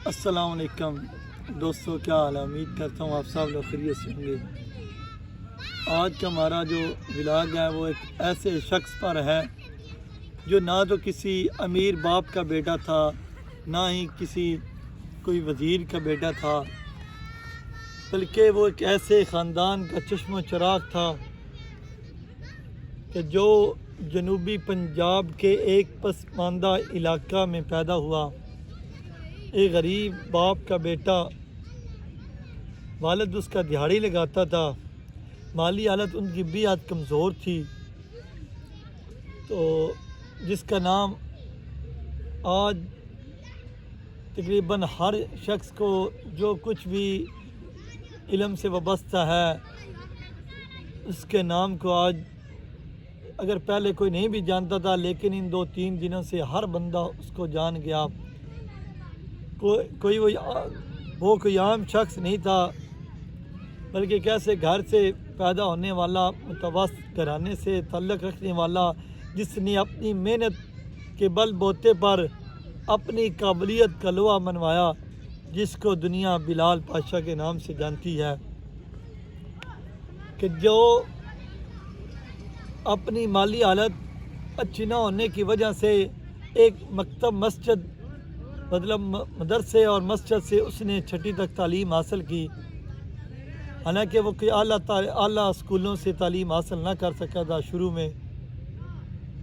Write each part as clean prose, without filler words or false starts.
السلام علیکم دوستو، کیا حال ہے؟ امید کرتا ہوں آپ سب لوگ خیریت سے ہوں گے۔ آج کا ہمارا جو ولاگ ہے وہ ایک ایسے شخص پر ہے جو نہ تو کسی امیر باپ کا بیٹا تھا، نہ ہی کسی کوئی وزیر کا بیٹا تھا، بلکہ وہ ایک ایسے خاندان کا چشم و چراغ تھا کہ جو جنوبی پنجاب کے ایک پسماندہ علاقہ میں پیدا ہوا۔ ایک غریب باپ کا بیٹا، والد اس کا دہاڑی لگاتا تھا، مالی حالت ان کی بھی حد کمزور تھی، تو جس کا نام آج تقریباً ہر شخص کو جو کچھ بھی علم سے وابستہ ہے اس کے نام کو آج اگر پہلے کوئی نہیں بھی جانتا تھا، لیکن ان 2-3 دنوں سے ہر بندہ اس کو جان گیا۔ وہ کوئی عام شخص نہیں تھا، بلکہ ایک ایسے گھر سے پیدا ہونے والا، متوسط گھرانے سے تعلق رکھنے والا، جس نے اپنی محنت کے بل بوتے پر اپنی قابلیت کا لوہا منوایا، جس کو دنیا بلال پاشا کے نام سے جانتی ہے، کہ جو اپنی مالی حالت اچھی نہ ہونے کی وجہ سے ایک مکتب مسجد مطلب مدرسے اور مسجد سے اس نے 6ٹھی تک تعلیم حاصل کی، حالانکہ وہ کوئی اعلیٰ اسکولوں سے تعلیم حاصل نہ کر سکا تھا شروع میں۔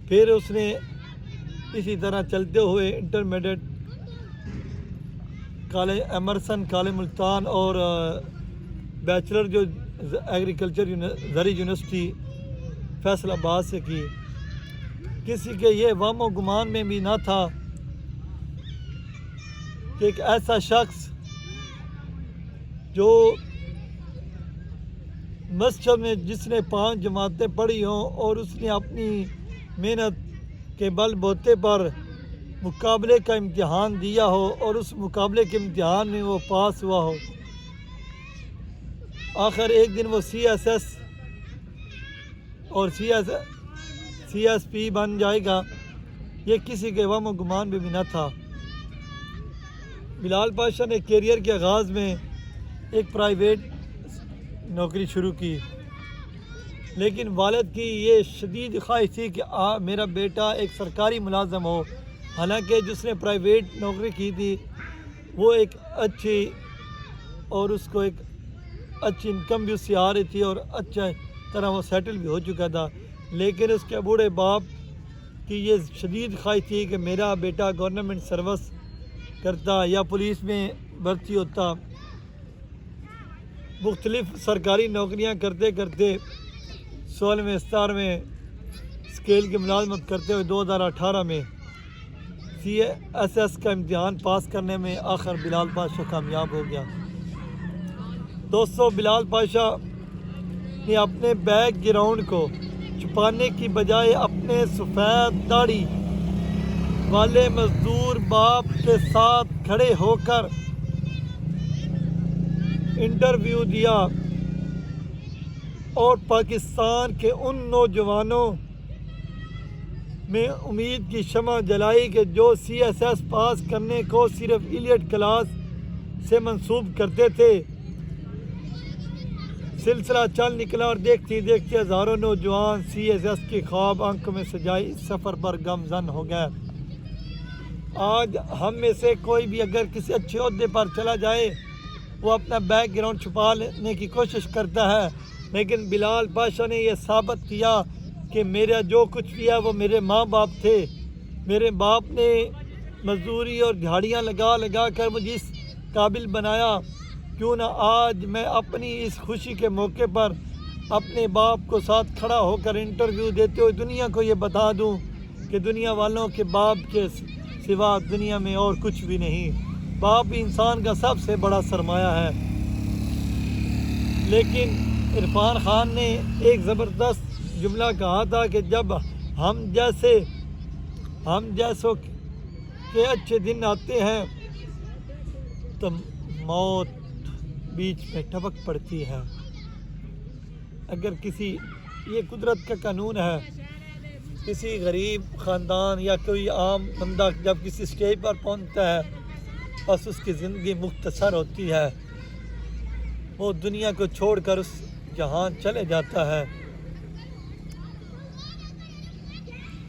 پھر اس نے اسی طرح چلتے ہوئے intermediate college Emerson college Multan اور بیچلر جو ایگریکلچر زرعی یونیورسٹی فیصل آباد سے کی۔ کسی کے یہ وہم و گمان میں بھی نہ تھا کہ ایک ایسا شخص جو مسجد میں جس نے 5 جماعتیں پڑھی ہوں اور اس نے اپنی محنت کے بل بوتے پر مقابلے کا امتحان دیا ہو اور اس مقابلے کے امتحان میں وہ پاس ہوا ہو، آخر ایک دن وہ CSS اور CSP بن جائے گا، یہ کسی کے وہم و گمان میں بھی نہ تھا۔ بلال پاشا نے کیریئر کے آغاز میں ایک پرائیویٹ نوکری شروع کی، لیکن والد کی یہ شدید خواہش تھی کہ میرا بیٹا ایک سرکاری ملازم ہو، حالانکہ جس نے پرائیویٹ نوکری کی تھی وہ ایک اچھی اور اس کو ایک اچھی انکم بھی اس سے آ رہی تھی اور اچھا طرح وہ سیٹل بھی ہو چکا تھا، لیکن اس کے بوڑھے باپ کی یہ شدید خواہش تھی کہ میرا بیٹا گورنمنٹ سروس کرتا یا پولیس میں بھرتی ہوتا۔ مختلف سرکاری نوکریاں کرتے کرتے 16ویں 17ویں اسکیل کی ملازمت کرتے ہوئے 2018 میں CSS کا امتحان پاس کرنے میں آخر بلال پاشا کامیاب ہو گیا۔ دوستو، بلال پاشا نے اپنے بیک گراؤنڈ کو چھپانے کی بجائے اپنے سفید داڑھی والے مزدور باپ کے ساتھ کھڑے ہو کر انٹرویو دیا اور پاکستان کے ان نوجوانوں میں امید کی شمع جلائی کہ جو CSS پاس کرنے کو صرف ایلیٹ کلاس سے منسوب کرتے تھے۔ سلسلہ چل نکلا اور دیکھتے دیکھتے ہزاروں نوجوان CSS کے خواب آنکھوں میں سجائے اس سفر پر گامزن ہو گئے۔ آج ہم میں سے کوئی بھی اگر کسی اچھے عہدے پر چلا جائے وہ اپنا بیک گراؤنڈ چھپا لینے کی کوشش کرتا ہے، لیکن بلال پاشا نے یہ ثابت کیا کہ میرا جو کچھ بھی ہے وہ میرے ماں باپ تھے۔ میرے باپ نے مزدوری اور دہاڑیاں لگا لگا کر مجھے اس قابل بنایا، کیوں نہ آج میں اپنی اس خوشی کے موقع پر اپنے باپ کو ساتھ کھڑا ہو کر انٹرویو دیتے ہوئے دنیا کو یہ بتا دوں کہ دنیا والوں کے باپ کے سوا دنیا میں اور کچھ بھی نہیں۔ باپ انسان کا سب سے بڑا سرمایہ ہے۔ لیکن عرفان خان نے ایک زبردست جملہ کہا تھا کہ جب ہم جیسوں کے اچھے دن آتے ہیں تو موت بیچ میں ٹپک پڑتی ہے۔ اگر یہ قدرت کا قانون ہے، کسی غریب خاندان یا کوئی عام بندہ جب کسی اسٹیج پر پہنچتا ہے بس اس کی زندگی مختصر ہوتی ہے، وہ دنیا کو چھوڑ کر اس جہان چلے جاتا ہے۔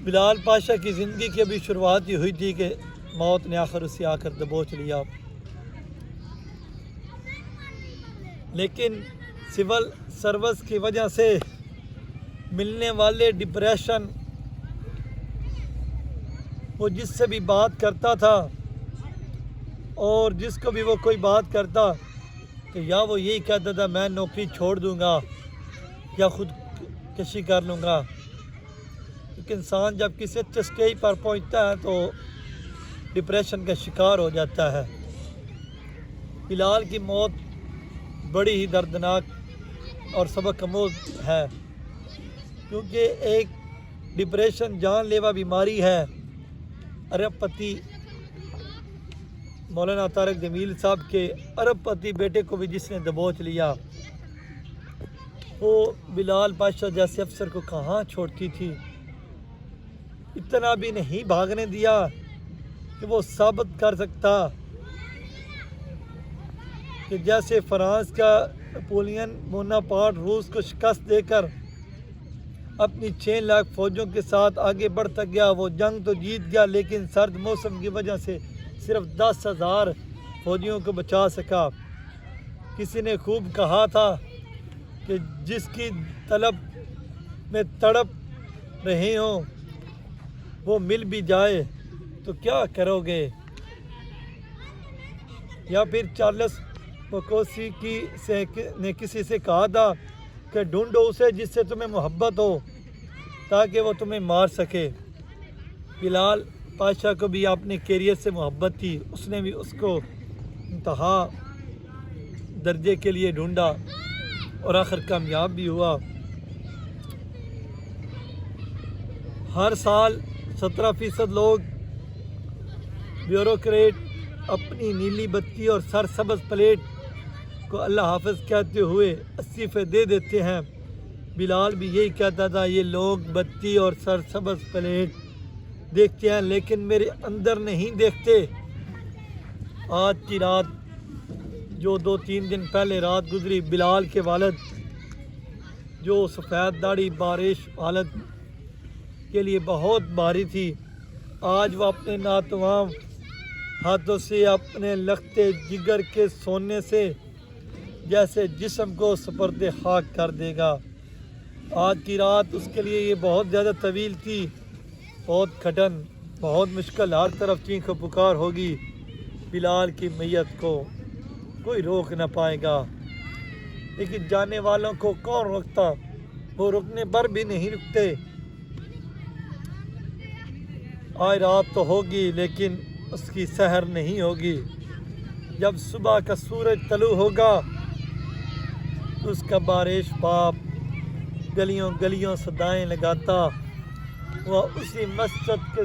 بلال پاشا کی زندگی کی ابھی شروعات ہی ہوئی تھی کہ موت نے آخر اسے آ کر دبوچ لیا، لیکن سول سروس کی وجہ سے ملنے والے ڈپریشن، وہ جس سے بھی بات کرتا تھا اور جس کو بھی وہ کوئی بات کرتا تو یا وہ یہی کہتا تھا میں نوکری چھوڑ دوں گا یا خود کشی کر لوں گا، کیونکہ انسان جب کسی اچھے اسٹیج پر پہنچتا ہے تو ڈپریشن کا شکار ہو جاتا ہے۔ بلال کی موت بڑی ہی دردناک اور سبق آموز ہے، کیونکہ ایک ڈپریشن جان لیوا بیماری ہے۔ ارب پتی مولانا طارق جمیل صاحب کے ارب پتی بیٹے کو بھی جس نے دبوچ لیا، وہ بلال پاشا جیسے افسر کو کہاں چھوڑتی تھی، اتنا بھی نہیں بھاگنے دیا کہ وہ ثابت کر سکتا کہ جیسے فرانس کا نپولین بوناپارٹ روس کو شکست دے کر اپنی 6 لاکھ فوجوں کے ساتھ آگے بڑھتا گیا، وہ جنگ تو جیت گیا لیکن سرد موسم کی وجہ سے صرف 10,000 فوجیوں کو بچا سکا۔ کسی نے خوب کہا تھا کہ جس کی طلب میں تڑپ رہے ہوں وہ مل بھی جائے تو کیا کرو گے؟ یا پھر چارلس بکوسی نے کسی سے کہا تھا کہ ڈھونڈو اسے جس سے تمہیں محبت ہو تاکہ وہ تمہیں مار سکے۔ بلال پاشا کو بھی اپنے کیریئر سے محبت تھی، اس نے بھی اس کو انتہا درجے کے لیے ڈھونڈا اور آخر کامیاب بھی ہوا۔ ہر سال 17% لوگ بیوروکریٹ اپنی نیلی بتی اور سرسبز پلیٹ کو اللہ حافظ کہتے ہوئے استعفے دے دیتے ہیں۔ بلال بھی یہی کہتا تھا، یہ لوگ بتی اور سرسبز پلیٹ دیکھتے ہیں لیکن میرے اندر نہیں دیکھتے۔ آج کی رات جو 2-3 دن پہلے رات گزری، بلال کے والد جو سفید داڑھی بارش حالت کے لیے بہت بھاری تھی، آج وہ اپنے ناتوام ہاتھوں سے اپنے لختے جگر کے سونے سے جیسے جسم کو سپرد خاک کر دے گا۔ آج کی رات اس کے لیے یہ بہت زیادہ طویل تھی، بہت کھٹن، بہت مشکل، ہر طرف چیخ و پکار ہوگی۔ بلال کی میت کو کوئی روک نہ پائے گا، لیکن جانے والوں کو کون روکتا؟ وہ رکنے پر بھی نہیں رکتے۔ آج رات تو ہوگی لیکن اس کی سحر نہیں ہوگی۔ جب صبح کا سورج طلوع ہوگا تو اس کا بارش باپ گلیوں گلیوں صدائیں لگاتا، وہ اسی مسجد کے